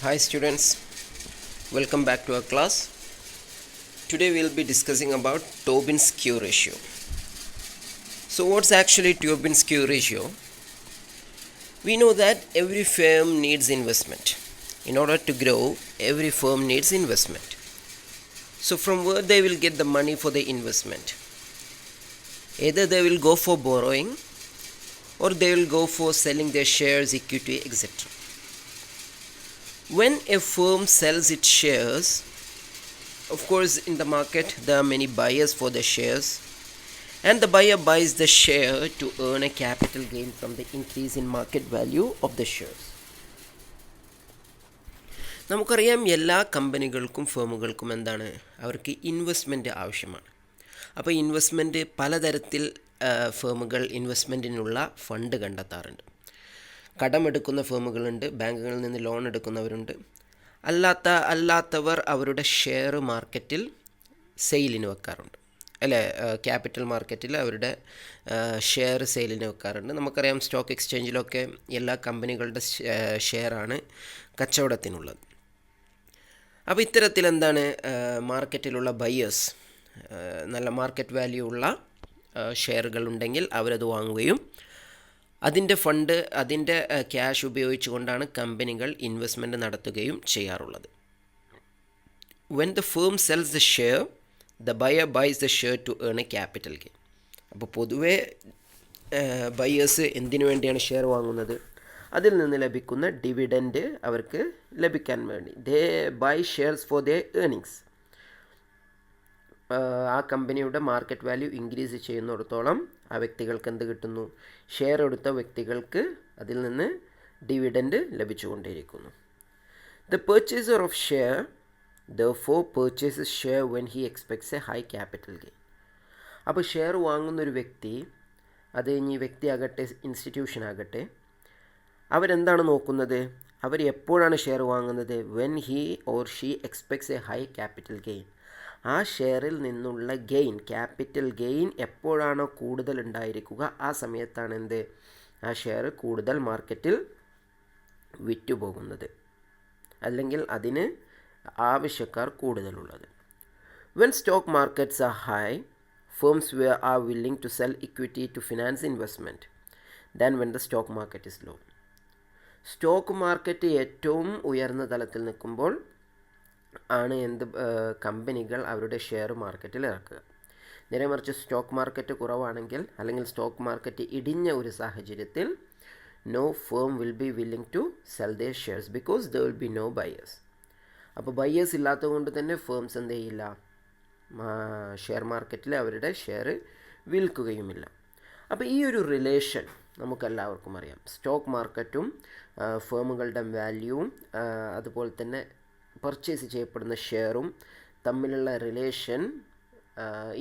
Hi students, welcome back to our class. Today we will be discussing about Tobin's Q ratio. So what's actually Tobin's Q ratio? We know that every firm needs investment. In order to grow, every firm needs investment. So from where they will get the money for the investment? Either they will go for borrowing or they will go for selling their shares, equity, etc. When a firm sells its shares, of course, in the market there are many buyers for the shares, and the buyer buys the share to earn a capital gain from the increase in market value of the shares. നമുക്കറിയാം എല്ലാ കമ്പനികൾക്കും ഫേമുകൾക്കും എന്താണ് അവർക്ക് investment ആവശ്യമാണ്. അപ്പോൾ investment പലതരത്തിൽ ഫേമുകൾ ഇൻവെസ്റ്റ്മെൻറ്റിനുള്ള fund കണ്ടെത്താറുണ്ട്. കടമെടുക്കുന്ന ഫേമുകളുണ്ട്, ബാങ്കുകളിൽ നിന്ന് ലോൺ എടുക്കുന്നവരുണ്ട്. അല്ലാത്തവർ അവരുടെ ഷെയർ മാർക്കറ്റിൽ സെയിലിന് വെക്കാറുണ്ട്, അല്ലേ? ക്യാപിറ്റൽ മാർക്കറ്റിൽ അവരുടെ ഷെയർ സെയിലിന് വെക്കാറുണ്ട്. നമുക്കറിയാം സ്റ്റോക്ക് എക്സ്ചേഞ്ചിലൊക്കെ എല്ലാ കമ്പനികളുടെ ഷെയറാണ് കച്ചവടത്തിനുള്ളത്. അപ്പോൾ ഇത്തരത്തിൽ എന്താണ് മാർക്കറ്റിലുള്ള ബയേഴ്സ് നല്ല മാർക്കറ്റ് വാല്യൂ ഉള്ള ഷെയറുകൾ ഉണ്ടെങ്കിൽ അവരത് വാങ്ങുകയും അതിൻ്റെ ക്യാഷ് ഉപയോഗിച്ചുകൊണ്ടാണ് കമ്പനികൾ ഇൻവെസ്റ്റ്മെൻറ്റ് നടത്തുകയും ചെയ്യാറുള്ളത്. When the firm sells the share, the buyer buys the share to earn a capital gain. അപ്പോൾ പൊതുവേ ബയേഴ്സ് എന്തിനു വേണ്ടിയാണ് ഷെയർ വാങ്ങുന്നത്? അതിൽ നിന്ന് ലഭിക്കുന്ന ഡിവിഡൻഡ് അവർക്ക് ലഭിക്കാൻ വേണ്ടി. They buy shares for the earnings. ആ കമ്പനിയുടെ മാർക്കറ്റ് വാല്യൂ ഇൻക്രീസ് ചെയ്യുന്നിടത്തോളം ആ വ്യക്തികൾക്ക് എന്ത് കിട്ടുന്നു? ഷെയർ എടുത്ത വ്യക്തികൾക്ക് അതിൽ നിന്ന് ഡിവിഡൻഡ് ലഭിച്ചുകൊണ്ടേയിരിക്കുന്നു. The purchaser of share therefore purchases share when he expects a high capital gain. അപ്പോൾ ഷെയർ വാങ്ങുന്നൊരു വ്യക്തി, അത് ഇനി വ്യക്തിയാകട്ടെ ഇൻസ്റ്റിറ്റ്യൂഷൻ ആകട്ടെ, അവരെന്താണ് നോക്കുന്നത്? അവർ എപ്പോഴാണ് ഷെയർ വാങ്ങുന്നത്? When he or she expects A high capital gain. ആ ഷെയറിൽ നിന്നുള്ള ഗെയിൻ, ക്യാപിറ്റൽ ഗെയിൻ എപ്പോഴാണോ കൂടുതൽ ഉണ്ടായിരിക്കുക ആ സമയത്താണ് ആ ഷെയർ കൂടുതൽ മാർക്കറ്റിൽ വിറ്റുപോകുന്നത്, അല്ലെങ്കിൽ അതിന് ആവശ്യക്കാർ കൂടുതലുള്ളത്. When stock markets are high, firms are willing to sell equity to finance investment than when the stock market is low. Stock market ഏറ്റവും ഉയർന്ന തലത്തിൽ നിൽക്കുമ്പോൾ ആണ് കമ്പനികൾ അവരുടെ ഷെയർ മാർക്കറ്റിൽ ഇറക്കുക. നേരെ മറിച്ച് സ്റ്റോക്ക് മാർക്കറ്റ് കുറവാണെങ്കിൽ, അല്ലെങ്കിൽ സ്റ്റോക്ക് മാർക്കറ്റ് ഇടിഞ്ഞ ഒരു സാഹചര്യത്തിൽ, no firm will be willing to sell their shares because there will be no buyers. അപ്പോൾ ബയേഴ്സ് ഇല്ലാത്തത് കൊണ്ട് തന്നെ ഫേംസ് എന്ത് ചെയ്യില്ല? ഷെയർ മാർക്കറ്റിൽ അവരുടെ ഷെയർ വിൽക്കുകയുമില്ല. അപ്പോൾ ഈ ഒരു റിലേഷൻ നമുക്കെല്ലാവർക്കും അറിയാം. സ്റ്റോക്ക് മാർക്കറ്റും ഫേമുകളുടെ വാല്യൂവും അതുപോലെ തന്നെ പർച്ചേസ് ചെയ്യപ്പെടുന്ന ഷെയറും തമ്മിലുള്ള റിലേഷൻ,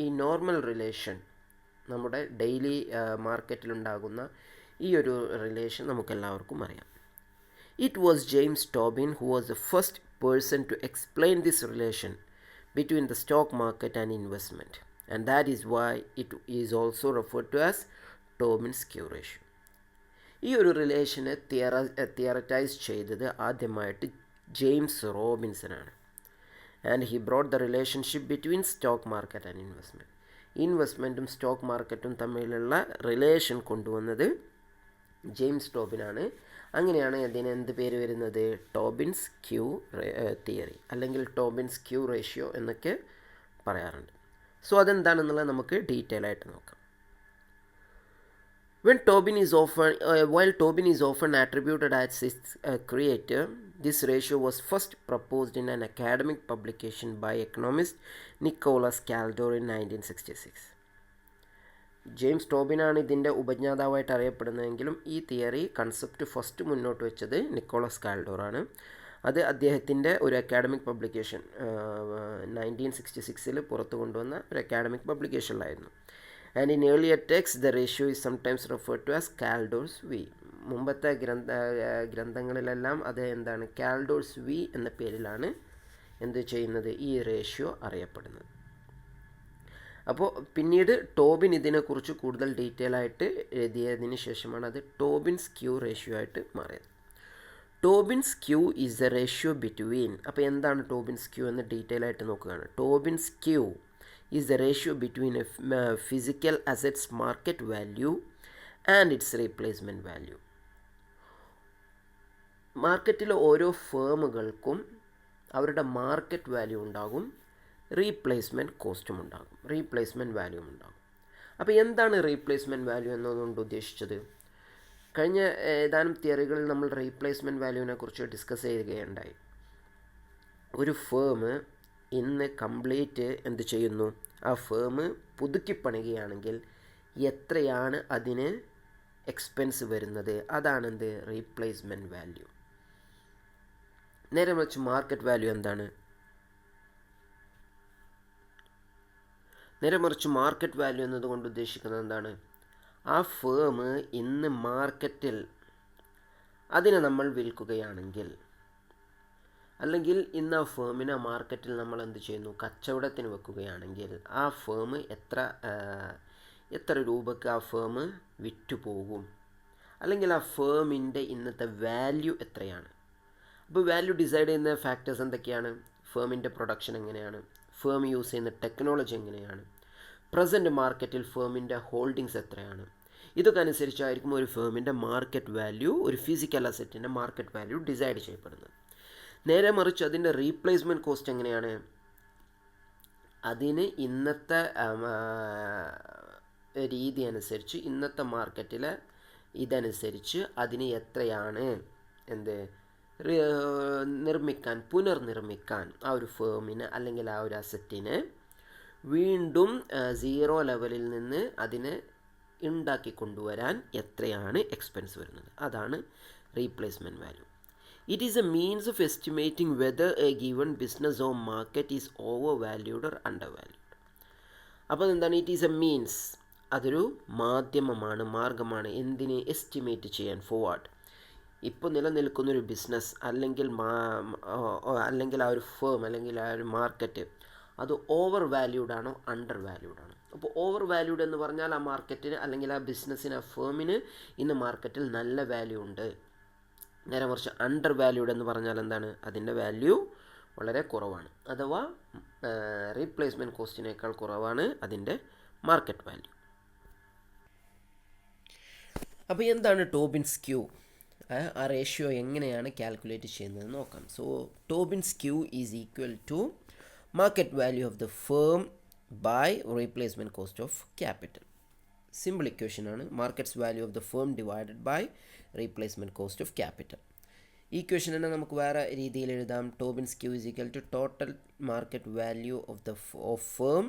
ഈ നോർമൽ റിലേഷൻ, നമ്മുടെ ഡെയിലി മാർക്കറ്റിലുണ്ടാകുന്ന ഈ ഒരു റിലേഷൻ നമുക്കെല്ലാവർക്കും അറിയാം. It was James Tobin who was the first person to explain this relation between the stock market and investment, and that is why it is also referred to as Tobin's Q ratio. ഈ ഒരു റിലേഷനെ theorise ചെയ്തത് ആദ്യമായിട്ട് James Robinson ആണ്. And he brought the relationship between stock market and investment. ഇൻവെസ്റ്റ്മെൻറ്റും stock മാർക്കറ്റും തമ്മിലുള്ള relation കൊണ്ടുവന്നത് James ടോബിനാണ്. അങ്ങനെയാണ് അതിന് എന്ത് പേര് വരുന്നത്? ടോബിൻസ് ക്യൂ തിയറി, അല്ലെങ്കിൽ ടോബിൻസ് ക്യൂ റേഷ്യോ എന്നൊക്കെ പറയാറുണ്ട്. സോ അതെന്താണെന്നുള്ളത് നമുക്ക് ഡീറ്റെയിൽ ആയിട്ട് നോക്കാം. While Tobin is often attributed as its creator, this ratio was first proposed in an academic publication by economist Nicholas Kaldor in 1966. James ടോബിനാണ് ഇതിൻ്റെ ഉപജ്ഞാതാവായിട്ട് അറിയപ്പെടുന്നതെങ്കിലും ഈ തിയറി കൺസെപ്റ്റ് ഫസ്റ്റ് മുന്നോട്ട് വെച്ചത് നിക്കോളസ് കാൽഡോറാണ്. അത് അദ്ദേഹത്തിൻ്റെ ഒരു അക്കാഡമിക് പബ്ലിക്കേഷൻ 1966 പുറത്തു കൊണ്ടുവന്ന ഒരു അക്കാഡമിക് പബ്ലിക്കേഷനിലായിരുന്നു. And in earlier text the ratio is sometimes referred to as Kaldor's V. മുമ്പത്തെ ഗ്രന്ഥങ്ങളിലെല്ലാം അത് കാൽഡോർസ് വി എന്ന പേരിലാണ് ഈ റേഷ്യോ അറിയപ്പെടുന്നത്. അപ്പോൾ പിന്നീട് ടോബിൻ ഇതിനെക്കുറിച്ച് കൂടുതൽ ഡീറ്റെയിൽ ആയിട്ട് എഴുതിയതിന് ശേഷമാണ് അത് ടോബിൻസ് ക്യൂ റേഷ്യോ ആയിട്ട് മാറിയത്. Tobin's Q is the ratio between. അപ്പോൾ എന്താണ് ടോബിൻസ് ക്യൂ എന്ന് ഡീറ്റെയിൽ ആയിട്ട് നോക്കുകയാണ്. Tobin's Q is the ratio between a physical assets market value and its replacement value. മാർക്കറ്റിലെ ഓരോ ഫേമുകൾക്കും അവരുടെ മാർക്കറ്റ് വാല്യൂ ഉണ്ടാകും, റീപ്ലേസ്മെൻറ്റ് കോസ്റ്റും ഉണ്ടാകും, റീപ്ലേസ്മെൻറ്റ് വാല്യൂവും ഉണ്ടാകും. അപ്പോൾ എന്താണ് റീപ്ലേസ്മെൻറ്റ് വാല്യൂ എന്നതുകൊണ്ട് ഉദ്ദേശിച്ചത്? കഴിഞ്ഞ ഏതാനും തിയറികളിൽ നമ്മൾ റീപ്ലേസ്മെൻറ്റ് വാല്യൂവിനെ കുറിച്ച് ഡിസ്കസ് ചെയ്യുകയുണ്ടായി. ഒരു ഫേം ഇന്ന് കംപ്ലീറ്റ് എന്ത് ചെയ്യുന്നു, ആ ഫേം പുതുക്കി പണിയുകയാണെങ്കിൽ എത്രയാണ് അതിന് എക്സ്പെൻസ് വരുന്നത്, അതാണ് എന്ത്, റീപ്ലേസ്മെൻറ്റ് വാല്യൂ. നേരെ മറിച്ച് മാർക്കറ്റ് വാല്യൂ എന്താണ്? നേരെ മറിച്ച് മാർക്കറ്റ് വാല്യൂ എന്നതുകൊണ്ട് ഉദ്ദേശിക്കുന്നത് എന്താണ്? ആ ഫേം ഇന്ന് മാർക്കറ്റിൽ അതിനെ നമ്മൾ വിൽക്കുകയാണെങ്കിൽ, അല്ലെങ്കിൽ ഇന്ന് ആ ഫേമിനെ മാർക്കറ്റിൽ നമ്മൾ എന്ത് ചെയ്യുന്നു, കച്ചവടത്തിന് വെക്കുകയാണെങ്കിൽ ആ ഫേം എത്ര രൂപയ്ക്ക് ആ ഫേം വിറ്റുപോകും, അല്ലെങ്കിൽ ആ ഫേമിൻ്റെ ഇന്നത്തെ വാല്യൂ എത്രയാണ്. അപ്പോൾ വാല്യൂ ഡിസൈഡ് ചെയ്യുന്ന ഫാക്ടേഴ്സ് എന്തൊക്കെയാണ്? ഫേമിൻ്റെ പ്രൊഡക്ഷൻ എങ്ങനെയാണ്, ഫേം യൂസ് ചെയ്യുന്ന ടെക്നോളജി എങ്ങനെയാണ്, പ്രസൻറ്റ് മാർക്കറ്റിൽ ഫേമിൻ്റെ ഹോൾഡിങ്സ് എത്രയാണ്. ഇതൊക്കെ അനുസരിച്ചായിരിക്കും ഒരു ഫേമിൻ്റെ മാർക്കറ്റ് വാല്യൂ, ഒരു ഫിസിക്കൽ അസറ്റിൻ്റെ മാർക്കറ്റ് വാല്യൂ ഡിസൈഡ് ചെയ്യപ്പെടുന്നത്. നേരെ മറിച്ച് അതിൻ്റെ റീപ്ലേസ്മെൻറ്റ് കോസ്റ്റ് എങ്ങനെയാണ്? അതിന് ഇന്നത്തെ രീതി അനുസരിച്ച്, ഇന്നത്തെ മാർക്കറ്റിലെ ഇതനുസരിച്ച് അതിന് എത്രയാണ് പുനർനിർമ്മിക്കാൻ ആ ഒരു ഫേമിന് അല്ലെങ്കിൽ ആ ഒരു അസറ്റിന് വീണ്ടും സീറോ ലെവലിൽ നിന്ന് അതിനെ ഉണ്ടാക്കി കൊണ്ടുവരാൻ എത്രയാണ് എക്സ്പെൻസ് വരുന്നത്, അതാണ് replacement value. It is A means of estimating whether A given business or market is over valued or under valued. അപ്പോൾ എന്താണ് ഇറ്റ് ഈസ് എ മീൻസ്? അതൊരു മാധ്യമമാണ്, മാർഗമാണ്. എന്തിനെ? എസ്റ്റിമേറ്റ് ചെയ്യാൻ. ഫോർവേഡ് ഇപ്പോൾ നിലനിൽക്കുന്നൊരു ബിസിനസ് അല്ലെങ്കിൽ ആ ഒരു ഫേം അല്ലെങ്കിൽ ആ ഒരു മാർക്കറ്റ് അത് ഓവർ വാല്യൂഡ് ആണോ അണ്ടർ വാല്യൂഡ് ആണോ? അപ്പോൾ ഓവർ വാല്യൂഡ് എന്ന് പറഞ്ഞാൽ ആ മാർക്കറ്റിന് അല്ലെങ്കിൽ ആ ബിസിനസ്സിന്, ആ ഫേമിന് ഇന്ന് മാർക്കറ്റിൽ നല്ല വാല്യൂ ഉണ്ട്. നേരെ മറിച്ച് അണ്ടർ വാല്യൂഡ് എന്ന് പറഞ്ഞാൽ എന്താണ്? അതിൻ്റെ വാല്യൂ വളരെ കുറവാണ്, അഥവാ റീപ്ലേസ്മെൻറ്റ് കോസ്റ്റിനേക്കാൾ കുറവാണ് അതിൻ്റെ മാർക്കറ്റ് വാല്യൂ. അപ്പോൾ എന്താണ് ടോബിൻസ് ക്യൂ? ആ റേഷ്യോ എങ്ങനെയാണ് കാൽക്കുലേറ്റ് ചെയ്യുന്നത് നോക്കാം. So Tobin's Q is equal to market value of the firm by replacement cost of capital. Simple equation ആണ്. Markets value of the firm divided by replacement cost of capital. ഈ equation തന്നെ നമുക്ക് വേറെ രീതിയിൽ എഴുതാം. Tobin's Q is equal to total market value of firm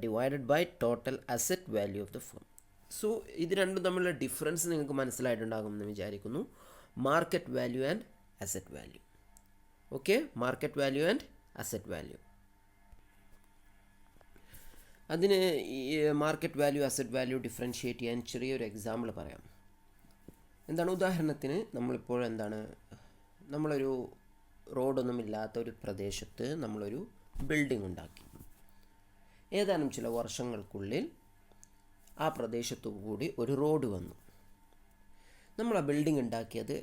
divided by total asset value of the firm. So ഇത് രണ്ടും തമ്മിലുള്ള difference നിങ്ങൾക്ക് മനസ്സിലായിട്ടുണ്ടാകുമെന്ന് വിചാരിക്കുന്നു. Market value and asset value. Okay, market value and asset value. അതിന് ഈ market value asset value differentiate ചെയ്യാൻ ചെറിയൊരു എക്സാമ്പിൾ പറയാം. എന്താണ്? ഉദാഹരണത്തിന് നമ്മളിപ്പോൾ നമ്മളൊരു റോഡൊന്നുമില്ലാത്ത ഒരു പ്രദേശത്ത് നമ്മളൊരു ബിൽഡിംഗ് ഉണ്ടാക്കി. ഏതാനും ചില വർഷങ്ങൾക്കുള്ളിൽ ആ പ്രദേശത്തു കൂടി ഒരു റോഡ് വന്നു. നമ്മൾ ആ ബിൽഡിംഗ് ഉണ്ടാക്കിയത്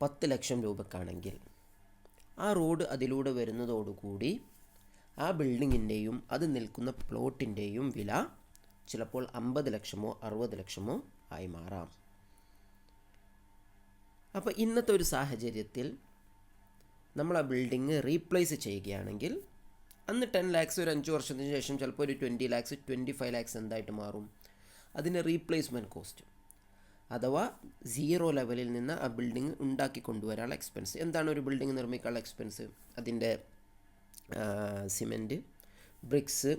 10 ലക്ഷം രൂപക്കാണെങ്കിൽ ആ റോഡ് അതിലൂടെ വരുന്നതോടുകൂടി ആ ബിൽഡിങ്ങിൻ്റെയും അത് നിൽക്കുന്ന പ്ലോട്ടിൻ്റെയും വില ചിലപ്പോൾ 50 ലക്ഷമോ 60 ലക്ഷമോ ആയി മാറാം. അപ്പോൾ ഇന്നത്തെ ഒരു സാഹചര്യത്തിൽ നമ്മൾ ആ ബിൽഡിങ് റീപ്ലേസ് ചെയ്യുകയാണെങ്കിൽ അന്ന് 10 ലാക്സ് ഒരു 5 വർഷത്തിന് ശേഷം ചിലപ്പോൾ ഒരു 20 ലാക്സ് 25 ലാക്സ് എന്തായിട്ട് മാറും? അതിൻ്റെ റീപ്ലേസ്മെൻറ്റ് കോസ്റ്റ്, അഥവാ സീറോ ലെവലിൽ നിന്ന് ആ ബിൽഡിംഗ് ഉണ്ടാക്കി കൊണ്ടുവരാനുള്ള എക്സ്പെൻസ്. എന്താണ് ഒരു ബിൽഡിംഗ് നിർമ്മിക്കാനുള്ള എക്സ്പെൻസ്? അതിൻ്റെ സിമെൻറ്റ്, ബ്രിക്സ്,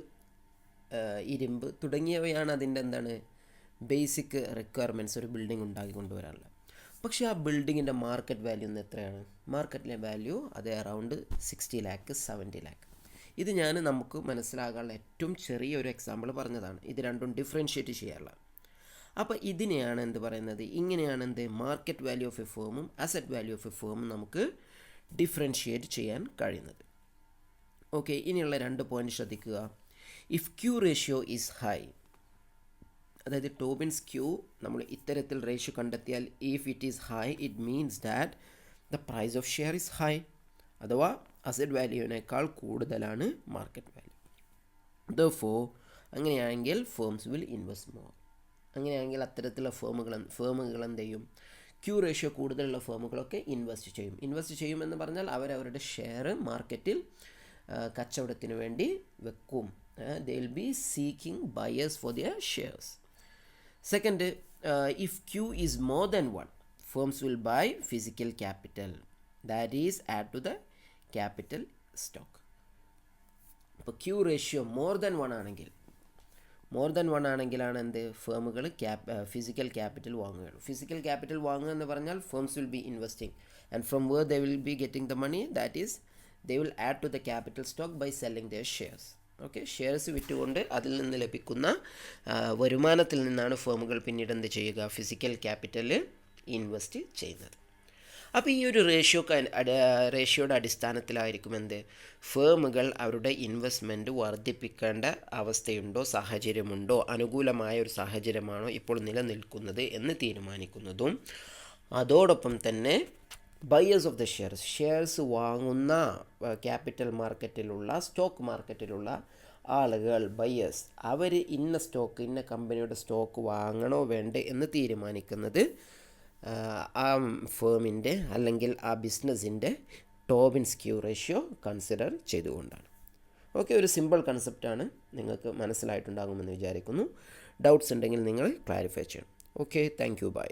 ഇരുമ്പ് തുടങ്ങിയവയാണ് അതിൻ്റെ ബേസിക് റിക്വയർമെൻറ്റ്സ് ഒരു ബിൽഡിംഗ് ഉണ്ടാക്കി കൊണ്ടുവരാനുള്ളത്. പക്ഷേ ആ ബിൽഡിങ്ങിൻ്റെ മാർക്കറ്റ് വാല്യൂ ഇന്ന് എത്രയാണ്? മാർക്കറ്റിലെ വാല്യൂ അത് അറൗണ്ട് 60 ലാക്ക് 70 ലാക്ക്. ഇത് നമുക്ക് മനസ്സിലാകാനുള്ള ഏറ്റവും ചെറിയൊരു എക്സാമ്പിൾ പറഞ്ഞതാണ്. ഇത് രണ്ടും ഡിഫറൻഷ്യേറ്റ് ചെയ്യാനുള്ള. അപ്പോൾ ഇതിനെയാണ് പറയുന്നത്? ഇങ്ങനെയാണ് മാർക്കറ്റ് വാല്യൂ ഓഫ് എ ഫേമും അസറ്റ് വാല്യൂ ഓഫ് എ ഫേമും നമുക്ക് ഡിഫറൻഷ്യേറ്റ് ചെയ്യാൻ കഴിയുന്നത്. ഓക്കെ, ഇനിയുള്ള 2 പോയിന്റ് ശ്രദ്ധിക്കുക. If Q ratio is high, അതായത് ടോബിൻസ് ക്യൂ നമ്മൾ ഇത്തരത്തിൽ റേഷ്യോ കണ്ടെത്തിയാൽ if it is high it means that the price of share is high, അഥവാ അസറ്റ് വാല്യൂവിനേക്കാൾ കൂടുതലാണ് മാർക്കറ്റ് വാല്യൂ. ദെർഫോർ അങ്ങനെയാണെങ്കിൽ ഫേംസ് വിൽ ഇൻവെസ്റ്റ് മോർ. അങ്ങനെയാണെങ്കിൽ അത്തരത്തിലുള്ള ഫേമുകൾ എന്ത് ചെയ്യും? ക്യൂ റേഷ്യോ കൂടുതലുള്ള ഫേമുകളൊക്കെ ഇൻവെസ്റ്റ് ചെയ്യുമെന്ന് പറഞ്ഞാൽ അവരവരുടെ ഷെയർ മാർക്കറ്റിൽ കച്ചവടത്തിന് വേണ്ടി വെക്കും. They will be seeking buyers for their shares. Second, if Q is more than one, firms will buy physical capital, that is add to the capital stock. അപ്പോൾ Q ratio more than one ആണെങ്കിലാണ് എന്ത്? ഫേമുകൾ physical capital വാങ്ങുകയുള്ളൂ. Physical capital വാങ്ങുക എന്ന് പറഞ്ഞാൽ firms will be investing, and from where they will be getting the money, that is they will add to the capital stock by selling their shares. Okay, shares വിറ്റുകൊണ്ട് അതിൽ നിന്ന് ലഭിക്കുന്ന വരുമാനത്തിൽ നിന്നാണ് ഫേമുകൾ പിന്നീട് എന്ത് ചെയ്യുക? ഫിസിക്കൽ ക്യാപിറ്റൽ ഇൻവെസ്റ്റ് ചെയ്യുന്നത്. അപ്പോൾ ഈ ഒരു റേഷ്യോയുടെ അടിസ്ഥാനത്തിലായിരിക്കും എന്ത്? ഫേമുകൾ അവരുടെ ഇൻവെസ്റ്റ്മെൻറ്റ് വർദ്ധിപ്പിക്കേണ്ട അവസ്ഥയുണ്ടോ, സാഹചര്യമുണ്ടോ, അനുകൂലമായ ഒരു സാഹചര്യമാണോ ഇപ്പോൾ നിലനിൽക്കുന്നത് എന്ന് തീരുമാനിക്കുന്നതും. അതോടൊപ്പം തന്നെ ബയേഴ്സ് ഓഫ് ദ ഷെയർസ് വാങ്ങുന്ന ക്യാപിറ്റൽ മാർക്കറ്റിലുള്ള, സ്റ്റോക്ക് മാർക്കറ്റിലുള്ള ആളുകൾ, ബയേഴ്സ്, അവർ ഇന്ന കമ്പനിയുടെ സ്റ്റോക്ക് വാങ്ങണോ വേണ്ടേ എന്ന് തീരുമാനിക്കുന്നത് ആ ഫേമിൻ്റെ അല്ലെങ്കിൽ ആ ബിസിനസ്സിൻ്റെ ടോബിൻസ് ക്യൂ റേഷ്യോ കൺസിഡർ ചെയ്തുകൊണ്ടാണ്. ഓക്കെ, ഒരു സിമ്പിൾ കൺസെപ്റ്റാണ്, നിങ്ങൾക്ക് മനസ്സിലായിട്ടുണ്ടാകുമെന്ന് വിചാരിക്കുന്നു. ഡൗട്ട്സ് ഉണ്ടെങ്കിൽ നിങ്ങൾ ക്ലാരിഫൈ ചെയ്യണം. Okay, thank you, by.